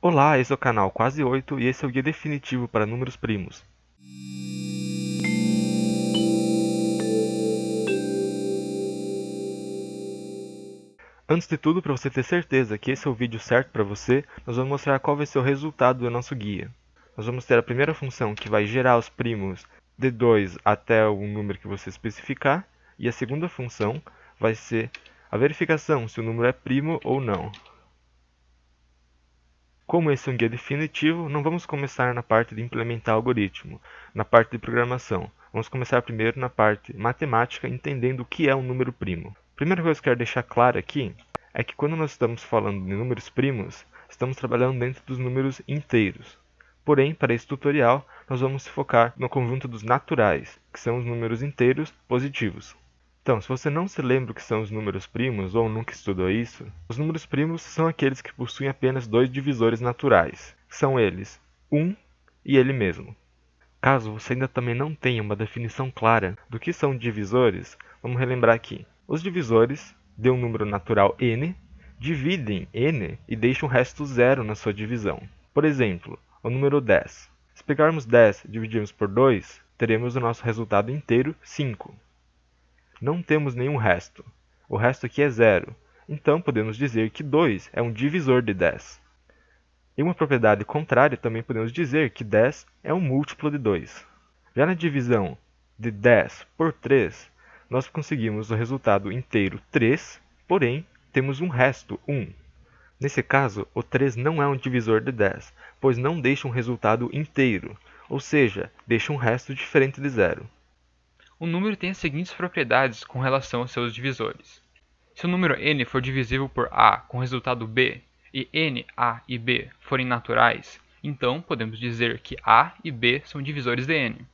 Olá, esse é o canal Quase 8 e esse é o guia definitivo para números primos. Antes de tudo, para você ter certeza que esse é o vídeo certo para você, nós vamos mostrar qual vai ser o resultado do nosso guia. Nós vamos ter a primeira função que vai gerar os primos de 2 até o número que você especificar, e a segunda função vai ser a verificação se o número é primo ou não. Como esse é um guia definitivo, não vamos começar na parte de implementar algoritmo, na parte de programação. Vamos começar primeiro na parte matemática, entendendo o que é um número primo. A primeira coisa que eu quero deixar clara aqui é que quando nós estamos falando de números primos, estamos trabalhando dentro dos números inteiros. Porém, para esse tutorial, nós vamos focar no conjunto dos naturais, que são os números inteiros positivos. Então, se você não se lembra o que são os números primos ou nunca estudou isso, os números primos são aqueles que possuem apenas dois divisores naturais. São eles 1 e ele mesmo. Caso você ainda também não tenha uma definição clara do que são divisores, vamos relembrar aqui. Os divisores de um número natural n dividem n e deixam o resto zero na sua divisão. Por exemplo, o número 10. Se pegarmos 10 e dividirmos por 2, teremos o nosso resultado inteiro 5. Não temos nenhum resto. O resto aqui é zero. Então podemos dizer que 2 é um divisor de 10. Em uma propriedade contrária, também podemos dizer que 10 é um múltiplo de 2. Já na divisão de 10 por 3, nós conseguimos o resultado inteiro 3, porém temos um resto 1. Nesse caso, o 3 não é um divisor de 10, pois não deixa um resultado inteiro, ou seja, deixa um resto diferente de zero. O número tem as seguintes propriedades com relação aos seus divisores. Se o número n for divisível por a com resultado b, e n, a e b forem naturais, então podemos dizer que a e b são divisores de n.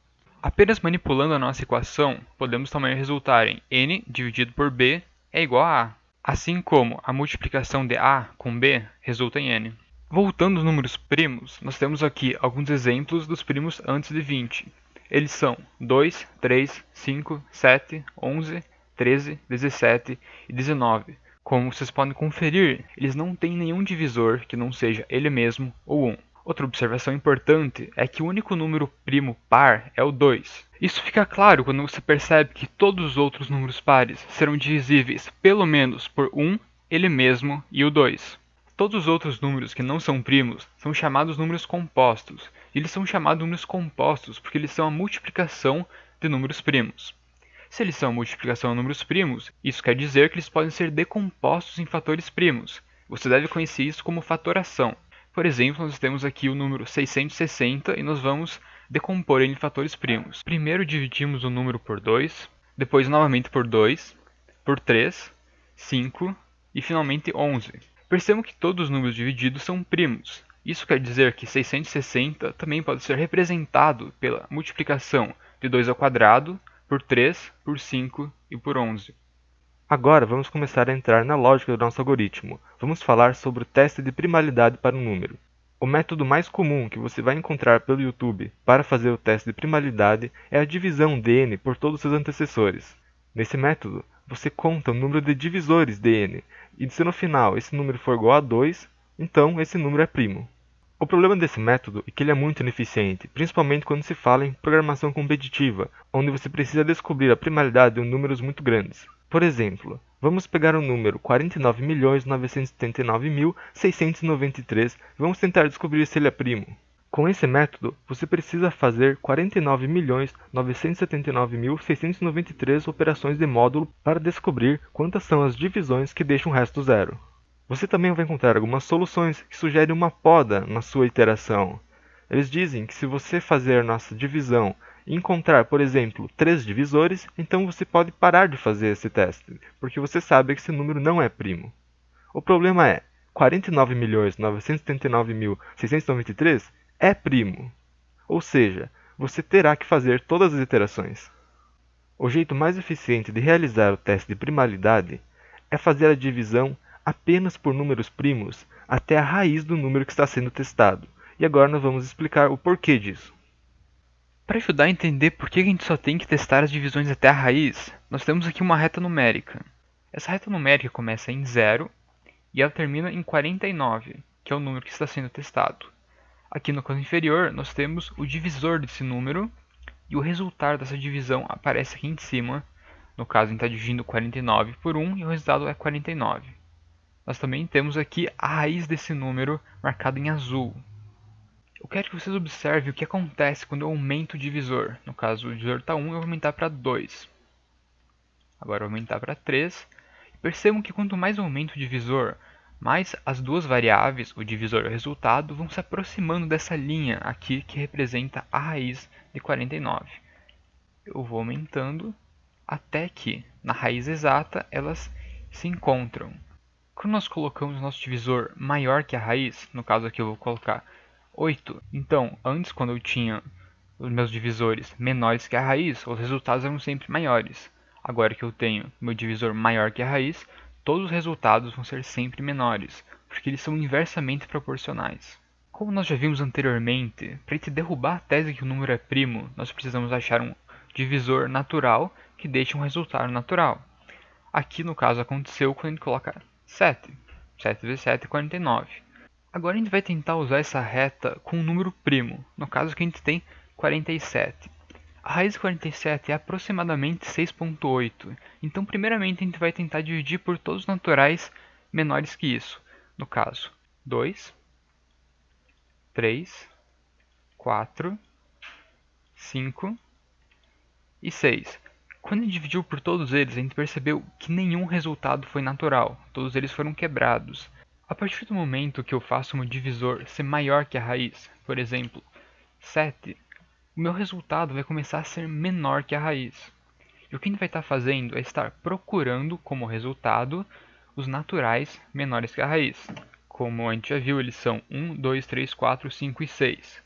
Apenas manipulando a nossa equação, podemos também resultar em n dividido por b é igual a a, assim como a multiplicação de a com b resulta em n. Voltando aos números primos, nós temos aqui alguns exemplos dos primos antes de 20. Eles são 2, 3, 5, 7, 11, 13, 17 e 19. Como vocês podem conferir, eles não têm nenhum divisor que não seja ele mesmo ou 1. Outra observação importante é que o único número primo par é o 2. Isso fica claro quando você percebe que todos os outros números pares serão divisíveis pelo menos por 1, ele mesmo e o 2. Todos os outros números que não são primos são chamados números compostos. E eles são chamados números compostos porque eles são a multiplicação de números primos. Se eles são a multiplicação de números primos, isso quer dizer que eles podem ser decompostos em fatores primos. Você deve conhecer isso como fatoração. Por exemplo, nós temos aqui o número 660 e nós vamos decompor ele em fatores primos. Primeiro dividimos o número por 2, depois novamente por 2, por 3, 5 e finalmente 11. Percebam que todos os números divididos são primos. Isso quer dizer que 660 também pode ser representado pela multiplicação de 2 ao quadrado, por 3, por 5 e por 11. Agora vamos começar a entrar na lógica do nosso algoritmo. Vamos falar sobre o teste de primalidade para um número. O método mais comum que você vai encontrar pelo YouTube para fazer o teste de primalidade é a divisão de n por todos seus antecessores. Nesse método, você conta o número de divisores de n, e se no final esse número for igual a 2, então esse número é primo. O problema desse método é que ele é muito ineficiente, principalmente quando se fala em programação competitiva, onde você precisa descobrir a primalidade de números muito grandes. Por exemplo, vamos pegar o número 49.979.693 e vamos tentar descobrir se ele é primo. Com esse método, você precisa fazer 49.979.693 operações de módulo para descobrir quantas são as divisões que deixam o resto zero. Você também vai encontrar algumas soluções que sugerem uma poda na sua iteração. Eles dizem que se você fazer nossa divisão e encontrar, por exemplo, 3 divisores, então você pode parar de fazer esse teste, porque você sabe que esse número não é primo. O problema é, 49.979.693 é primo. Ou seja, você terá que fazer todas as iterações. O jeito mais eficiente de realizar o teste de primalidade é fazer a divisão apenas por números primos até a raiz do número que está sendo testado. E agora nós vamos explicar o porquê disso. Para ajudar a entender por que a gente só tem que testar as divisões até a raiz, nós temos aqui uma reta numérica. Essa reta numérica começa em 0 e ela termina em 49, que é o número que está sendo testado. Aqui no canto inferior, nós temos o divisor desse número, e o resultado dessa divisão aparece aqui em cima. No caso, a gente está dividindo 49 por 1 e o resultado é 49. Nós também temos aqui a raiz desse número marcada em azul. Eu quero que vocês observem o que acontece quando eu aumento o divisor. No caso, o divisor está 1, eu vou aumentar para 2. Agora eu vou aumentar para 3. Percebam que quanto mais eu aumento o divisor, mais as duas variáveis, o divisor e o resultado, vão se aproximando dessa linha aqui que representa a raiz de 49. Eu vou aumentando até que, na raiz exata, elas se encontram. Quando nós colocamos o nosso divisor maior que a raiz, no caso aqui eu vou colocar 8, então antes quando eu tinha os meus divisores menores que a raiz, os resultados eram sempre maiores. Agora que eu tenho meu divisor maior que a raiz, todos os resultados vão ser sempre menores, porque eles são inversamente proporcionais. Como nós já vimos anteriormente, para a gente derrubar a tese que o número é primo, nós precisamos achar um divisor natural que deixe um resultado natural. Aqui no caso aconteceu quando a gente coloca 7. 7 vezes 7 é 49. Agora a gente vai tentar usar essa reta com um número primo. No caso que a gente tem 47. A raiz de 47 é aproximadamente 6,8. Então primeiramente a gente vai tentar dividir por todos os naturais menores que isso. No caso, 2, 3, 4, 5 e 6. Quando a gente dividiu por todos eles, a gente percebeu que nenhum resultado foi natural. Todos eles foram quebrados. A partir do momento que eu faço um divisor ser maior que a raiz, por exemplo, 7, o meu resultado vai começar a ser menor que a raiz. E o que a gente vai estar fazendo é estar procurando como resultado os naturais menores que a raiz. Como a gente já viu, eles são 1, 2, 3, 4, 5 e 6.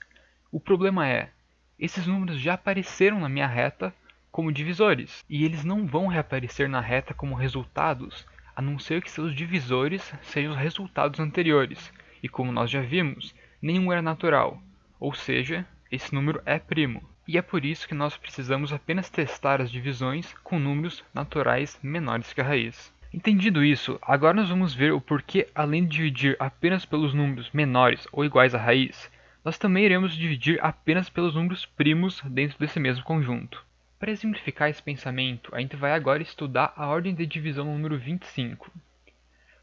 O problema é, esses números já apareceram na minha reta como divisores, e eles não vão reaparecer na reta como resultados, a não ser que seus divisores sejam os resultados anteriores, e como nós já vimos, nenhum era natural, ou seja, esse número é primo. E é por isso que nós precisamos apenas testar as divisões com números naturais menores que a raiz. Entendido isso, agora nós vamos ver o porquê, além de dividir apenas pelos números menores ou iguais à raiz, nós também iremos dividir apenas pelos números primos dentro desse mesmo conjunto. Para exemplificar esse pensamento, a gente vai agora estudar a ordem de divisão no número 25.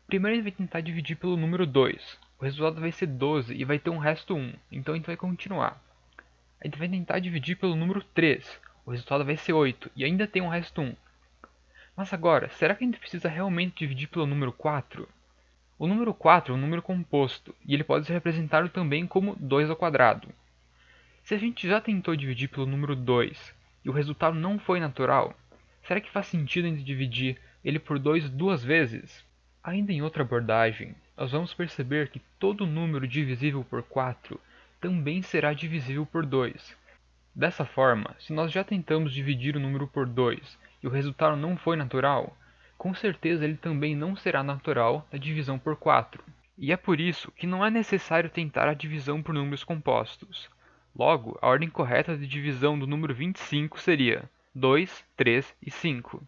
Primeiro a gente vai tentar dividir pelo número 2. O resultado vai ser 12 e vai ter um resto 1, então a gente vai continuar. A gente vai tentar dividir pelo número 3. O resultado vai ser 8 e ainda tem um resto 1. Mas agora, será que a gente precisa realmente dividir pelo número 4? O número 4 é um número composto, e ele pode ser representado também como 2 ao quadrado. Se a gente já tentou dividir pelo número 2 e o resultado não foi natural, será que faz sentido a gente dividir ele por 2 duas vezes? Ainda em outra abordagem, nós vamos perceber que todo número divisível por 4 também será divisível por 2. Dessa forma, se nós já tentamos dividir o número por 2 e o resultado não foi natural, com certeza ele também não será natural da divisão por 4. E é por isso que não é necessário tentar a divisão por números compostos. Logo, a ordem correta de divisão do número 25 seria 2, 3 e 5.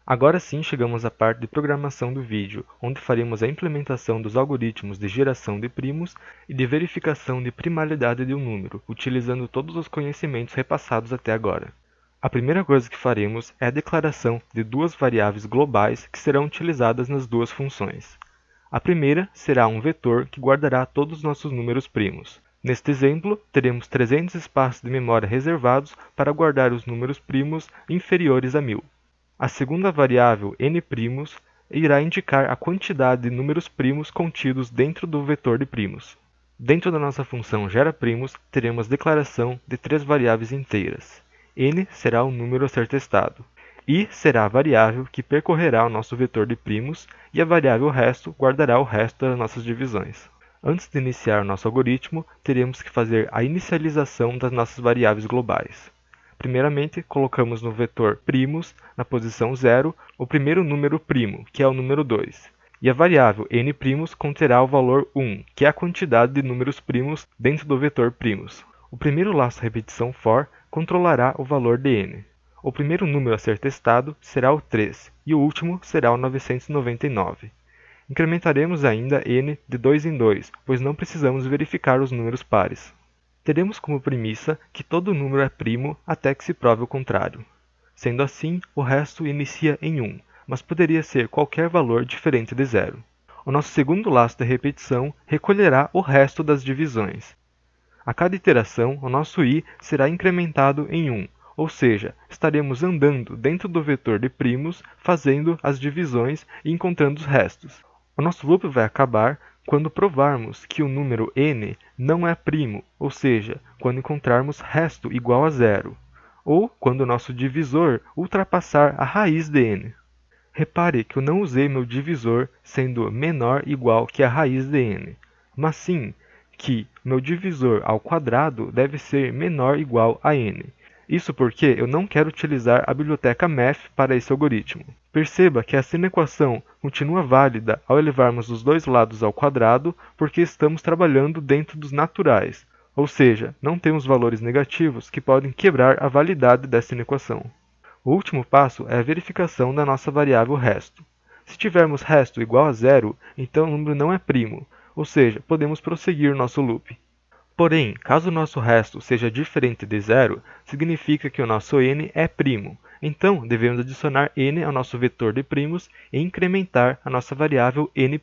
Agora sim chegamos à parte de programação do vídeo, onde faremos a implementação dos algoritmos de geração de primos e de verificação de primalidade de um número, utilizando todos os conhecimentos repassados até agora. A primeira coisa que faremos é a declaração de duas variáveis globais que serão utilizadas nas duas funções. A primeira será um vetor que guardará todos os nossos números primos. Neste exemplo, teremos 300 espaços de memória reservados para guardar os números primos inferiores a 1000. A segunda variável n' irá indicar a quantidade de números primos contidos dentro do vetor de primos. Dentro da nossa função geraPrimos, teremos declaração de três variáveis inteiras. N será o número a ser testado. I será a variável que percorrerá o nosso vetor de primos e a variável resto guardará o resto das nossas divisões. Antes de iniciar o nosso algoritmo, teremos que fazer a inicialização das nossas variáveis globais. Primeiramente, colocamos no vetor primos, na posição 0, o primeiro número primo, que é o número 2. E a variável n' conterá o valor 1, que é a quantidade de números primos dentro do vetor primos. O primeiro laço repetição for controlará o valor de n. O primeiro número a ser testado será o 3, e o último será o 999. Incrementaremos ainda n de 2 em 2, pois não precisamos verificar os números pares. Teremos como premissa que todo número é primo até que se prove o contrário. Sendo assim, o resto inicia em 1, mas poderia ser qualquer valor diferente de 0. O nosso segundo laço de repetição recolherá o resto das divisões. A cada iteração, o nosso i será incrementado em 1, ou seja, estaremos andando dentro do vetor de primos, fazendo as divisões e encontrando os restos. O nosso loop vai acabar quando provarmos que o número n não é primo, ou seja, quando encontrarmos resto igual a 0, ou quando o nosso divisor ultrapassar a raiz de n. Repare que eu não usei meu divisor sendo menor ou igual que a raiz de n, mas sim que meu divisor ao quadrado deve ser menor ou igual a n. Isso porque eu não quero utilizar a biblioteca math para esse algoritmo. Perceba que essa inequação continua válida ao elevarmos os dois lados ao quadrado, porque estamos trabalhando dentro dos naturais, ou seja, não temos valores negativos que podem quebrar a validade dessa inequação. O último passo é a verificação da nossa variável resto. Se tivermos resto igual a 0, então o número não é primo, ou seja, podemos prosseguir nosso loop. Porém, caso o nosso resto seja diferente de 0, significa que o nosso n é primo. Então, devemos adicionar n ao nosso vetor de primos e incrementar a nossa variável n'.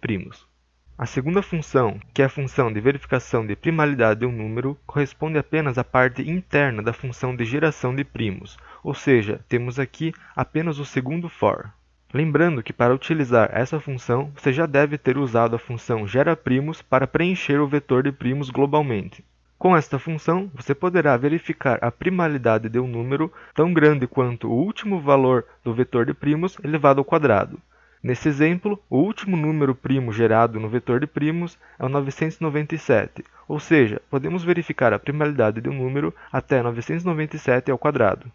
A segunda função, que é a função de verificação de primalidade de um número, corresponde apenas à parte interna da função de geração de primos, ou seja, temos aqui apenas o segundo for. Lembrando que para utilizar essa função, você já deve ter usado a função geraPrimos para preencher o vetor de primos globalmente. Com esta função, você poderá verificar a primalidade de um número tão grande quanto o último valor do vetor de primos elevado ao quadrado. Nesse exemplo, o último número primo gerado no vetor de primos é o 997, ou seja, podemos verificar a primalidade de um número até 997 ao quadrado.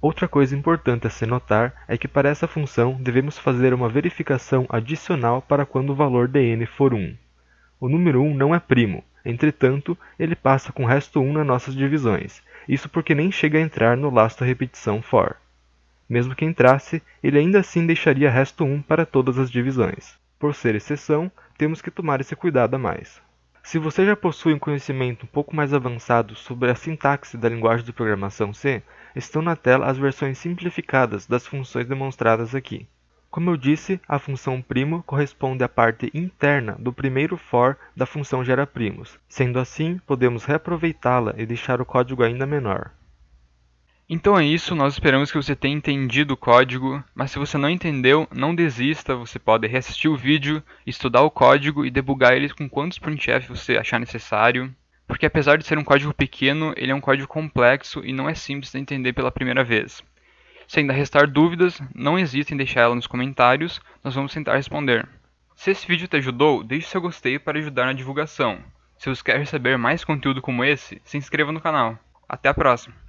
Outra coisa importante a se notar é que para essa função devemos fazer uma verificação adicional para quando o valor de n for 1. O número 1 não é primo, entretanto, ele passa com resto 1 nas nossas divisões, isso porque nem chega a entrar no laço da repetição for. Mesmo que entrasse, ele ainda assim deixaria resto 1 para todas as divisões. Por ser exceção, temos que tomar esse cuidado a mais. Se você já possui um conhecimento um pouco mais avançado sobre a sintaxe da linguagem de programação C, estão na tela as versões simplificadas das funções demonstradas aqui. Como eu disse, a função primo corresponde à parte interna do primeiro for da função geraPrimos. Sendo assim, podemos reaproveitá-la e deixar o código ainda menor. Então é isso, nós esperamos que você tenha entendido o código, mas se você não entendeu, não desista, você pode reassistir o vídeo, estudar o código e debugar ele com quantos printf você achar necessário, porque apesar de ser um código pequeno, ele é um código complexo e não é simples de entender pela primeira vez. Se ainda restar dúvidas, não hesite em deixar ela nos comentários, nós vamos tentar responder. Se esse vídeo te ajudou, deixe seu gostei para ajudar na divulgação. Se você quer receber mais conteúdo como esse, se inscreva no canal. Até a próxima!